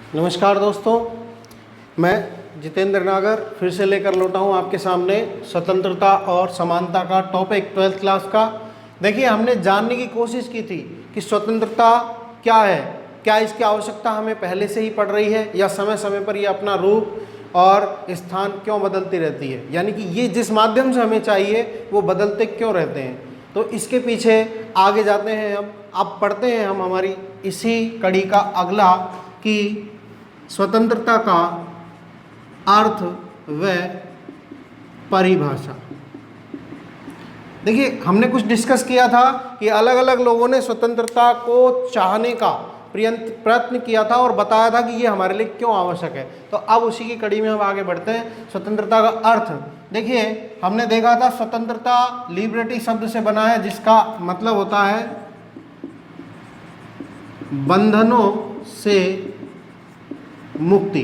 नमस्कार दोस्तों, मैं जितेंद्र नागर फिर से लेकर लौटा हूँ आपके सामने स्वतंत्रता और समानता का टॉपिक 12th क्लास का। देखिए, हमने जानने की कोशिश की थी कि स्वतंत्रता क्या है, क्या इसकी आवश्यकता हमें पहले से ही पड़ रही है या समय समय पर ये अपना रूप और स्थान क्यों बदलती रहती है, यानी कि ये जिस माध्यम से हमें चाहिए वो बदलते क्यों रहते हैं। तो इसके पीछे आगे जाते हैं हम, अब पढ़ते हैं हम हमारी इसी कड़ी का अगला कि स्वतंत्रता का अर्थ व परिभाषा। देखिए, हमने कुछ डिस्कस किया था कि अलग अलग लोगों ने स्वतंत्रता को चाहने का प्रयत्न किया था और बताया था कि ये हमारे लिए क्यों आवश्यक है। तो अब उसी की कड़ी में हम आगे बढ़ते हैं। स्वतंत्रता का अर्थ देखिए, हमने देखा था स्वतंत्रता लिबर्टी शब्द से बना है, जिसका मतलब होता है बंधनों से मुक्ति।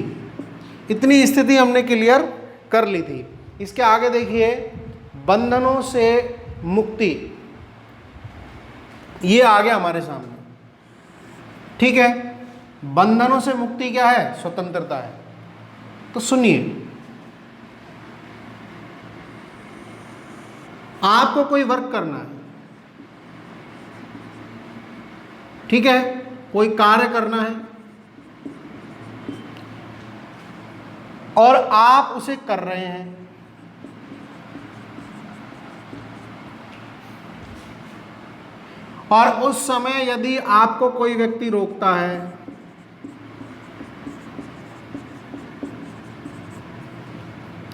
इतनी स्थिति हमने क्लियर कर ली थी। इसके आगे देखिए, बंधनों से मुक्ति, ये आ गया हमारे सामने। ठीक है, बंधनों से मुक्ति क्या है? स्वतंत्रता है। तो सुनिए, आपको कोई वर्क करना है, ठीक है, कोई कार्य करना है और आप उसे कर रहे हैं, और उस समय यदि आपको कोई व्यक्ति रोकता है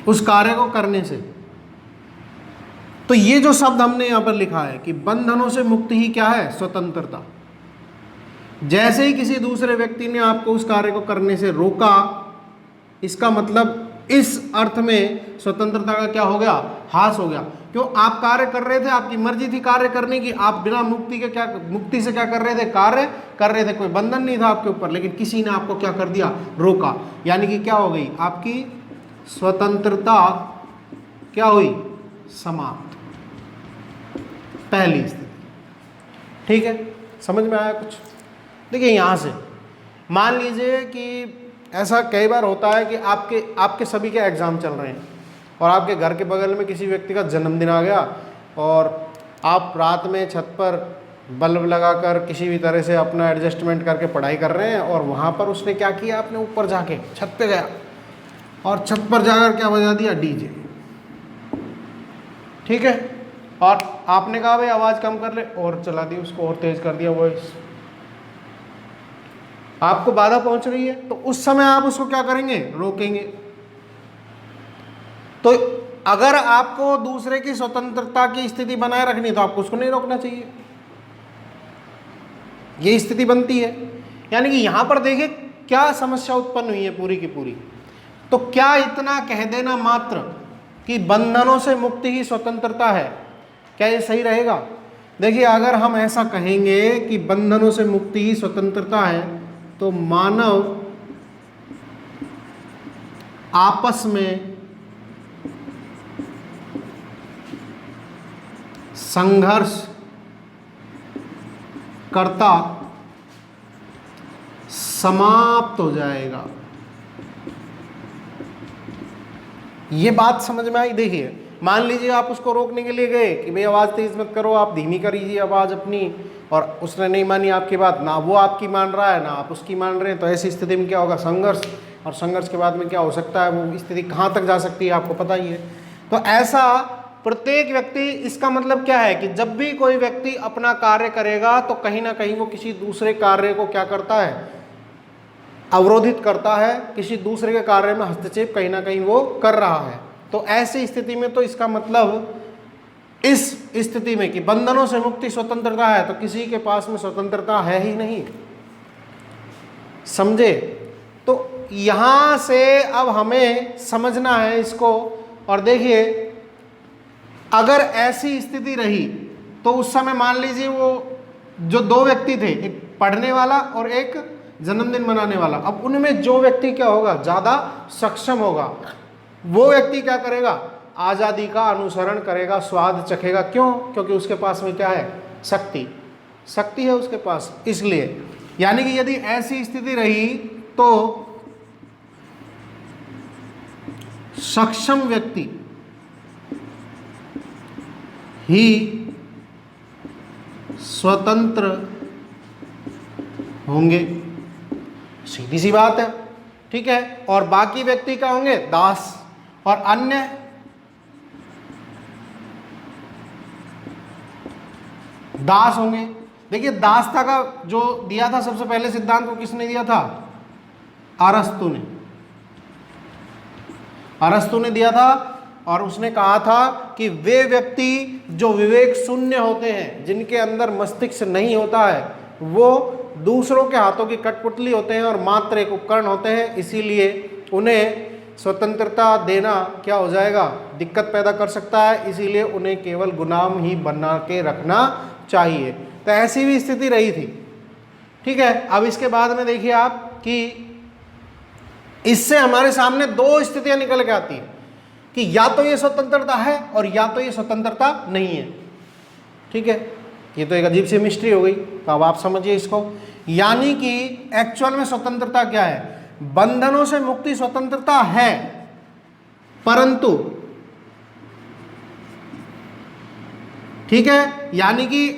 उस कार्य को करने से, तो ये जो शब्द हमने यहां पर लिखा है कि बंधनों से मुक्ति ही क्या है? स्वतंत्रता। जैसे ही किसी दूसरे व्यक्ति ने आपको उस कार्य को करने से रोका, इसका मतलब इस अर्थ में स्वतंत्रता का क्या हो गया? हास हो गया। क्यों? आप कार्य कर रहे थे, आपकी मर्जी थी कार्य करने की, आप बिना मुक्ति से क्या कर रहे थे? कार्य कर रहे थे, कोई बंधन नहीं था आपके ऊपर, लेकिन किसी ने आपको क्या कर दिया? रोका। यानी कि क्या हो गई? आपकी स्वतंत्रता क्या हुई? समाप्त। पहली स्थिति। ठीक है, समझ में आया कुछ? देखिए, यहां से मान लीजिए कि ऐसा कई बार होता है कि आपके सभी के एग्ज़ाम चल रहे हैं और आपके घर के बगल में किसी व्यक्ति का जन्मदिन आ गया और आप रात में छत पर बल्ब लगाकर किसी भी तरह से अपना एडजस्टमेंट करके पढ़ाई कर रहे हैं, और वहाँ पर उसने क्या किया? आपने ऊपर जाके छत पे गया और छत पर जाकर क्या बजा दिया? डीजे। ठीक है, और आपने कहा भाई आवाज़ कम कर ले, और चला दी उसको, और तेज़ कर दिया वॉइस। आपको बाधा पहुंच रही है, तो उस समय आप उसको क्या करेंगे? रोकेंगे। तो अगर आपको दूसरे की स्वतंत्रता की स्थिति बनाए रखनी, तो आपको उसको नहीं रोकना चाहिए। ये स्थिति बनती है। यानी कि यहां पर देखिए क्या समस्या उत्पन्न हुई है पूरी की पूरी। तो क्या इतना कह देना मात्र कि बंधनों से मुक्ति ही स्वतंत्रता है, क्या ये सही रहेगा? देखिए, अगर हम ऐसा कहेंगे कि बंधनों से मुक्ति ही स्वतंत्रता है, तो मानव आपस में संघर्ष करता समाप्त हो जाएगा। ये बात समझ में आई? देखिए, मान लीजिए आप उसको रोकने के लिए गए कि भाई आवाज़ तेज मत करो, आप धीमी करिए आवाज़ अपनी, और उसने नहीं मानी आपकी बात, ना वो आपकी मान रहा है ना आप उसकी मान रहे हैं। तो ऐसी स्थिति में क्या होगा? संघर्ष। और संघर्ष के बाद में क्या हो सकता है? वो स्थिति कहाँ तक जा सकती है आपको पता ही है। तो ऐसा प्रत्येक व्यक्ति, इसका मतलब क्या है कि जब भी कोई व्यक्ति अपना कार्य करेगा तो कहीं ना कहीं वो किसी दूसरे कार्य को क्या करता है? अवरोधित करता है, किसी दूसरे के कार्य में हस्तक्षेप कहीं ना कहीं वो कर रहा है। तो ऐसी स्थिति में तो इसका मतलब इस स्थिति में कि बंधनों से मुक्ति स्वतंत्रता है, तो किसी के पास में स्वतंत्रता है ही नहीं। समझे? तो यहां से अब हमें समझना है इसको। और देखिए, अगर ऐसी स्थिति रही तो उस समय मान लीजिए वो जो दो व्यक्ति थे, एक पढ़ने वाला और एक जन्मदिन मनाने वाला, अब उनमें जो व्यक्ति क्या होगा? ज़्यादा सक्षम होगा, वो व्यक्ति क्या करेगा? आज़ादी का अनुसरण करेगा, स्वाद चखेगा। क्यों? क्योंकि उसके पास में क्या है? शक्ति है उसके पास। इसलिए यानी कि यदि ऐसी स्थिति रही तो सक्षम व्यक्ति ही स्वतंत्र होंगे। सीधी सी बात है, ठीक है। और बाकी व्यक्ति क्या होंगे? दास। और अन्य दास होंगे। देखिए दासता का जो दिया था सबसे पहले सिद्धांत को किसने दिया था? अरस्तु ने। अरस्तु ने दिया था और उसने कहा था कि वे व्यक्ति जो विवेक शून्य होते हैं, जिनके अंदर मस्तिष्क नहीं होता है, वो दूसरों के हाथों की कठपुतली होते हैं और मात्र एक उपकरण होते हैं। इसीलिए उन्हें स्वतंत्रता देना क्या हो जाएगा? दिक्कत पैदा कर सकता है। इसीलिए उन्हें केवल गुलाम ही बना के रखना चाहिए। तो ऐसी भी स्थिति रही थी, ठीक है। अब इसके बाद में देखिए आप कि इससे हमारे सामने दो स्थितियां निकल के आती है कि या तो ये स्वतंत्रता है और या तो ये स्वतंत्रता नहीं है, ठीक है। ये तो एक अजीब सी मिस्ट्री हो गई। तो अब आप समझिए इसको, यानी कि एक्चुअल में स्वतंत्रता क्या है? बंधनों से मुक्ति स्वतंत्रता है, परंतु, ठीक है, यानी कि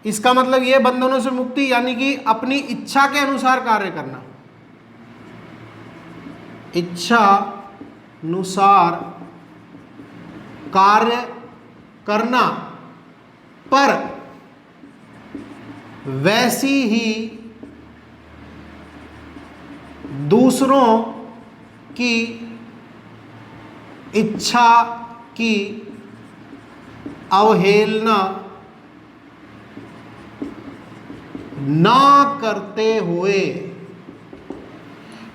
इसका मतलब ये बंधनों से मुक्ति यानी कि अपनी इच्छा के अनुसार कार्य करना, इच्छा अनुसार कार्य करना, पर वैसी ही दूसरों की इच्छा की अवहेलना ना करते हुए,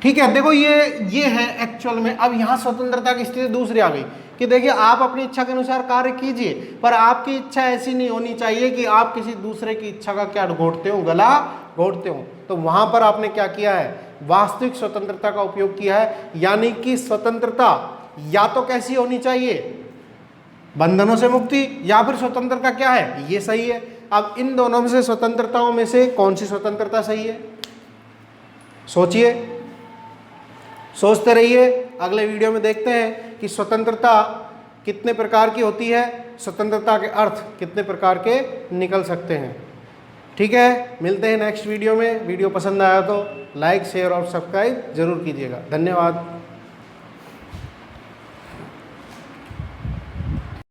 ठीक है। देखो ये है एक्चुअल में। अब यहां स्वतंत्रता की स्थिति दूसरी आ गई कि देखिए आप अपनी इच्छा के अनुसार कार्य कीजिए, पर आपकी इच्छा ऐसी नहीं होनी चाहिए कि आप किसी दूसरे की इच्छा का क्या घोटते हो, गला घोटते हो। तो वहां पर आपने क्या किया है? वास्तविक स्वतंत्रता का उपयोग किया है। यानी कि स्वतंत्रता या तो कैसी होनी चाहिए? बंधनों से मुक्ति, या फिर स्वतंत्रता क्या है? ये सही है। अब इन दोनों में से स्वतंत्रताओं में से कौन सी स्वतंत्रता सही है? सोचिए, सोचते रहिए। अगले वीडियो में देखते हैं कि स्वतंत्रता कितने प्रकार की होती है, स्वतंत्रता के अर्थ कितने प्रकार के निकल सकते हैं, ठीक है। मिलते हैं नेक्स्ट वीडियो में। वीडियो पसंद आया तो लाइक, शेयर और सब्सक्राइब जरूर कीजिएगा। धन्यवाद।